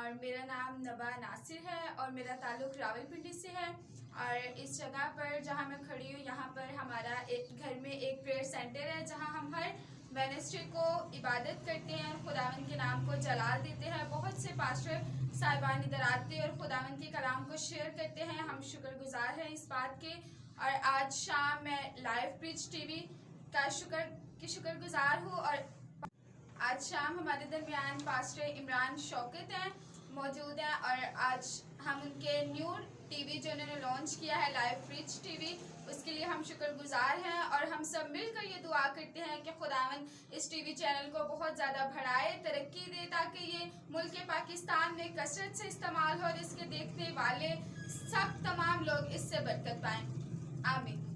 और मेरा नाम नबा नासिर है और मेरा ताल्लुक़ रावलपिंडी से है। और इस जगह पर जहाँ मैं खड़ी हूँ, यहाँ पर हमारा एक घर में एक प्रेयर सेंटर है जहाँ हम हर वेडनेसडे को इबादत करते हैं और खुदावंद के नाम को जलाल देते हैं। बहुत से पास्टर साहिबान इधर आते हैं और खुदावंद के कलाम को शेयर करते हैं। हम शुक्रगुजार हैं इस बात के। और आज शाम मैं लाइव प्रीच टीवी का शुक्रगुजार हूँ। और आज शाम हमारे दरमियान पास्टर इमरान शौकत हैं मौजूद हैं और आज हम उनके न्यू टीवी जो उन्होंने लॉन्च किया है लाइव प्रीच टीवी, उसके लिए हम शुक्रगुजार हैं। और हम सब मिलकर ये दुआ करते हैं कि खुदावंद इस टीवी चैनल को बहुत ज़्यादा बढ़ाए, तरक्की दे, ताकि ये मुल्क पाकिस्तान में कसरत से इस्तेमाल हो और इसके देखने वाले सब तमाम लोग इससे बरकत पाएँ। आमीन।